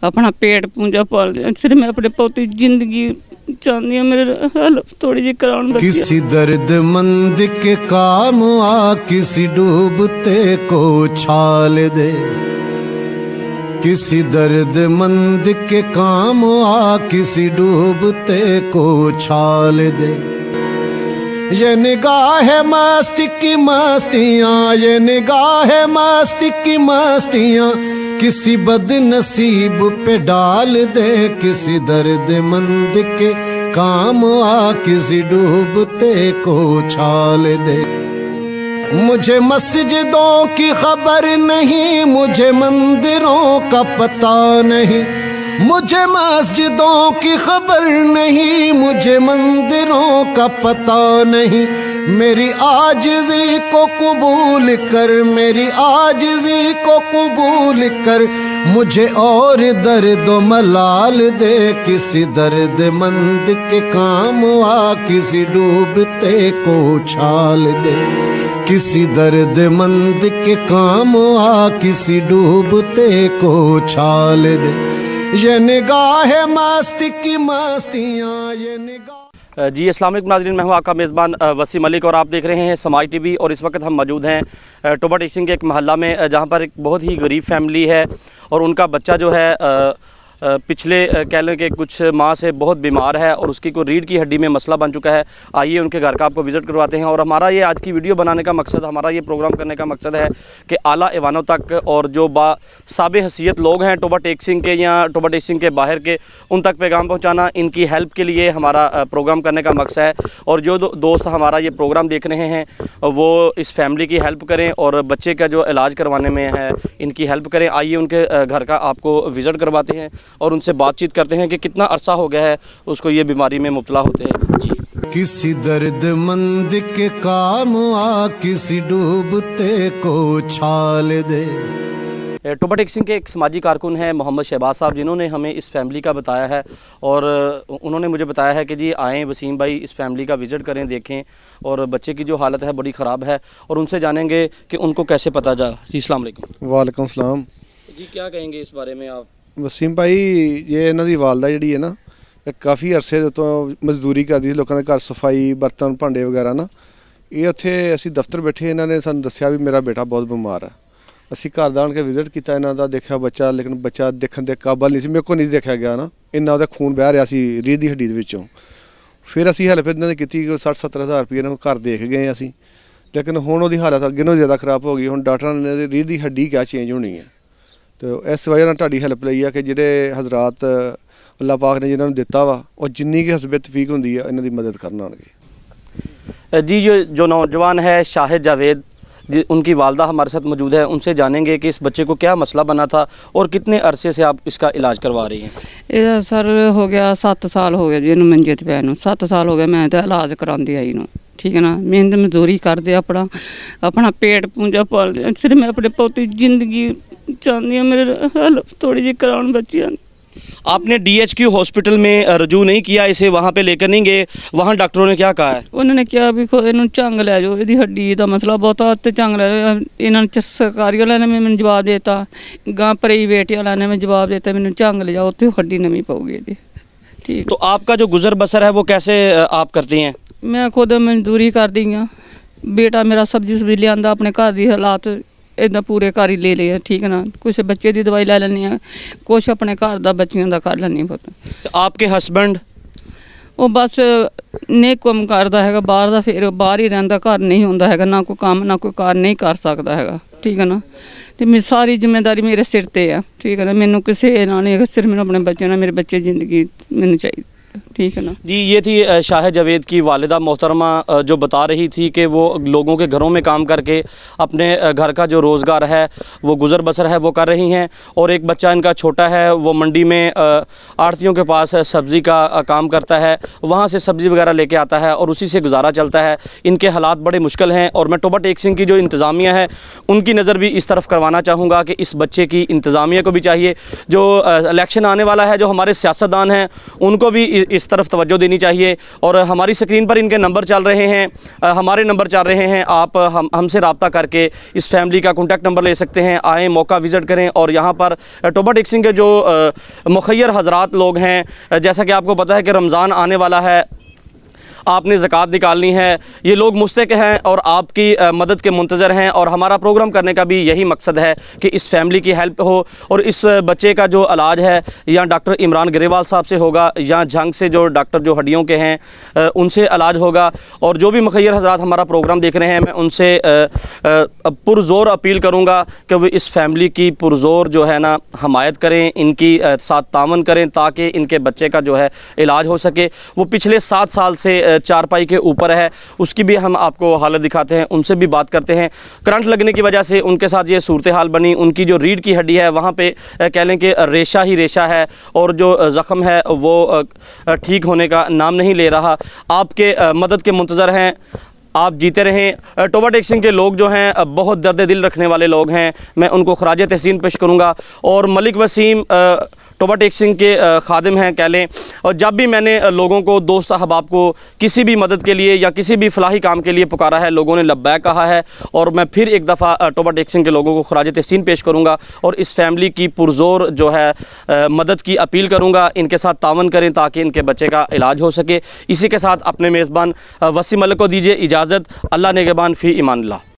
अपना पेट पूंजा पाल दिया। सिर्फ मैं अपने पोती जिंदगी चाहती हूँ, मेरे हेल्प थोड़ी जी कराउन। किसी दर्दमंद के काम आ, किसी डूबते को छाल दे। किसी दर्दमंद के काम आ, किसी डूबते को छाल दे। ये निगाह मस्ती की मस्तियाँ, ये निगाह मस्ती की मस्तियाँ किसी बदनसीब पे डाल दे। किसी दर्दमंद के काम आ, किसी डूबते को छाल दे। मुझे मस्जिदों की खबर नहीं, मुझे मंदिरों का पता नहीं। मुझे मस्जिदों की खबर नहीं, मुझे मंदिरों का पता नहीं। मेरी आजिज़ी को कबूल कर, मेरी आजिज़ी को कबूल कर। मुझे और दर्द मलाल दे। किसी दर्दमंद के काम आ, किसी डूबते को छाल दे। किसी दर्दमंद के काम आ, किसी डूबते को छाल दे। ये निगाह मस्ती की मस्तियाँ, ये निगाह। जी अस्सलाम वालेकुम नाज़रीन, मैं हूँ आपका मेज़बान वसीम मलिक और आप देख रहे हैं समाज टीवी। और इस वक्त हम मौजूद हैं टोबा टेक के एक महल्ला में, जहाँ पर एक बहुत ही गरीब फैमिली है और उनका बच्चा जो है पिछले कह लें कि कुछ माह से बहुत बीमार है और उसकी कोई रीढ़ की हड्डी में मसला बन चुका है। आइए उनके घर का आपको विज़िट करवाते हैं। और हमारा ये आज की वीडियो बनाने का मकसद, हमारा ये प्रोग्राम करने का मकसद है कि आला ऐवानों तक और जो बासाब हसीयत लोग हैं टोबा टेक के या टोबा टेक के बाहर के, उन तक पैगाम पहुँचाना, इनकी हेल्प के लिए हमारा प्रोग्राम करने का मकसद है। और जो दोस्त हमारा ये प्रोग्राम देख रहे हैं वो इस फैमिली की हेल्प करें और बच्चे का जो इलाज करवाने में है इनकी हेल्प करें। आइए उनके घर का आपको विज़िट करवाते हैं और उनसे बातचीत करते हैं कि कितना अरसा हो गया है उसको ये बीमारी में मुब्तला होते हैं। जी। किसी दर्दमंद के काम आ, किसी डूबते को छाल दे। टोबा टेक के एक समाजी कारकुन हैं मोहम्मद शहबाज साहब, जिन्होंने हमें इस फैमिली का बताया है और उन्होंने मुझे बताया है कि जी आएँ वसीम भाई, इस फैमिली का विज़िट करें, देखें। और बच्चे की जो हालत है बड़ी ख़राब है और उनसे जानेंगे कि उनको कैसे पता जा। जी अस्सलाम वालेकुम। वालेकुम सलाम जी, क्या कहेंगे इस बारे में आप? वसीम भाई, ये इन्हों की वालदा जी है ना, काफ़ी अरसे तो मजदूरी करती थी, लोगों के घर सफाई बर्तन भांडे वगैरह ना। ये उत्थे असी दफ्तर बैठे, इन्होंने सानू दस्सिया भी मेरा बेटा बहुत बीमार है। असी घर आन के विजिट किया, इन्हों का देखा बच्चा, लेकिन बच्चा देखने के काबल नहीं, मेरे को नहीं देखा गया ना, इन्ना वो खून बह रहा सी रीढ़ की हड्डी विचों। फिर असी हेल्प इन्होंने की 60-70 हज़ार रुपये इन्होंने घर देख गए असी, लेकिन हुण उहदी हालत अगे नालों ज़्यादा खराब हो गई। हुण डॉक्टर ने रीढ़ की हड्डी क्या चेंज होनी है। तो इस वजह ना तुहाडी हेल्प लई है कि जिहड़े हज़रात अल्लाह पाक ने जिन्होंने दिता वा और जिन्नी की हसबत तफीक होंदी है इन्हां दी मदद करन आउणगे। जी, जो नौजवान है शाहिद जावेद जी, उनकी वालदा हमारे साथ मौजूद है, उनसे जानेंगे कि इस बच्चे को क्या मसला बना था और कितने अरसे से आप इसका इलाज करवा रही हैं। ਇਹਦਾ ਸਰ ਹੋ ਗਿਆ 7 ਸਾਲ ਹੋ ਗਏ ਜੀ ਇਹਨੂੰ ਮੰਜੇ ਤੇ ਪੈ ਨੂੰ। 7 ਸਾਲ ਹੋ ਗਏ ਮੈਂ ਤਾਂ ਇਲਾਜ ਕਰਾਉਂਦੀ ਆਈ ਨੂੰ, ठीक है ना। ਮਿਹਨਤ ਮਜ਼ਦੂਰੀ ਕਰਦੇ अपना पेट पूंजा पालते। सिर्फ मैं अपने पोती जिंदगी चाहती हूँ, मेरे हेल्प थोड़ी जी कराउन बच्चियां। आपने DHQ हॉस्पिटल में रजू नहीं किया, इसे वहाँ पे लेकर नहीं गए? वहाँ डॉक्टरों ने क्या कहा है? उन्होंने कहा भी इन्हों झंग लै जाओ, यदी हड्डी का मसला बहुत है तो झंग लै जाओ। इन्होंने सरकारी वाले ने मैंने जवाब देता, गां प्राइवेट वाले ने मैं जवाब देता, मैंने झंग ले जाओ तो हड्डी नवी पाऊगी जी। ठीक। तो आपका जो गुजर बसर है वो कैसे आप करती हैं? मैं खुद मजदूरी करती हाँ, बेटा मेरा सब्जी सुब्जी लिया अपने घर की हालात इदा पूरे घर ही ले लिया, ठीक है ना। कुछ बच्चे की दवाई लै लैनी, कुछ अपने घर का बच्चियों का कर लैनी। पुत आपके हसबैंड वो बस नहीं काम करता है बाहर का, फिर बाहर ही रहिंदा, घर नहीं होंदा है, ना कोई काम ना कोई कार नहीं कर सकता है, ठीक है ना। तो मेरी सारी जिम्मेदारी मेरे सिर ते है, ठीक है ना। मैनू किसी नाल नहीं, सिर्फ मैंने अपने बच्चे ना, मेरे बच्चे जिंदगी मैनू चाहिए, ठीक है ना। जी, ये थी शाहिद जावेद की वालिदा मोहतरमा जो बता रही थी कि वो लोगों के घरों में काम करके अपने घर का जो रोज़गार है वो गुज़र बसर है वो कर रही हैं। और एक बच्चा इनका छोटा है, वो मंडी में आड़तियों के पास सब्ज़ी का काम करता है, वहाँ से सब्ज़ी वगैरह लेके आता है और उसी से गुजारा चलता है। इनके हालात बड़े मुश्किल हैं और मैं टोबा टेक की जो इंतज़ामिया है उनकी नज़र भी इस तरफ करवाना चाहूँगा कि इस बच्चे की इंतज़ामिया को भी चाहिए, जो इलेक्शन आने वाला है, जो हमारे सियासतदान हैं उनको भी इस तरफ तवज्जो देनी चाहिए। और हमारी स्क्रीन पर इनके नंबर चल रहे हैं, हमारे नंबर चल रहे हैं, आप हमसे रब्ता करके इस फैमिली का कॉन्टैक्ट नंबर ले सकते हैं। आएँ, मौका विज़िट करें। और यहाँ पर टोबा टेक्सिंग के जो मुखय्यर हज़रात लोग हैं, जैसा कि आपको पता है कि रमज़ान आने वाला है, आपने ज़कात निकालनी है, ये लोग मुस्तक हैं और आपकी मदद के मुंतज़र हैं। और हमारा प्रोग्राम करने का भी यही मकसद है कि इस फैमिली की हेल्प हो और इस बच्चे का जो इलाज है या डॉक्टर इमरान ग्रेवाल साहब से होगा या जंग से जो डॉक्टर जो हड्डियों के हैं उनसे इलाज होगा। और जो भी मुखय्यर हज़रात हमारा प्रोग्राम देख रहे हैं, मैं उनसे पुरज़ोर अपील करूँगा कि वो इस फैमिली की पुरज़ोर जो है ना हमायत करें, इनकी साथ तावन करें ताकि इनके बच्चे का जो है इलाज हो सके। वो पिछले 7 साल से चारपाई के ऊपर है, उसकी भी हम आपको हालत दिखाते हैं, उनसे भी बात करते हैं। करंट लगने की वजह से उनके साथ ये सूरत हाल बनी। उनकी जो रीढ़ की हड्डी है वहाँ पे कह लें कि रेशा ही रेशा है और जो ज़ख़म है वो ठीक होने का नाम नहीं ले रहा। आपके मदद के मुंतज़र हैं, आप जीते रहें। टोबा टेक्सिंग के लोग जो हैं बहुत दर्द दिल रखने वाले लोग हैं, मैं उनको खराज तहसीन पेश करूँगा। और मलिक वसीम टोबा टेक्सिंग के खादिम हैं कह लें। और जब भी मैंने लोगों को, दोस्त अहबाब को किसी भी मदद के लिए या किसी भी फलाही काम के लिए पुकारा है, लोगों ने लब्बैक कहा है। और मैं फिर एक दफ़ा टोबा टेक्सिंग के लोगों को खराज तहसीन पेश करूँगा और इस फैमिली की पुरज़ोर जो है मदद की अपील करूँगा। इनके साथ तावन करें ताकि इनके बच्चे का इलाज हो सके। इसी के साथ अपने मेज़बान वसीम मलिक को दीजिए इजाज़त। अल्लाह निगहबान फ़ी ईमानिल्लाह।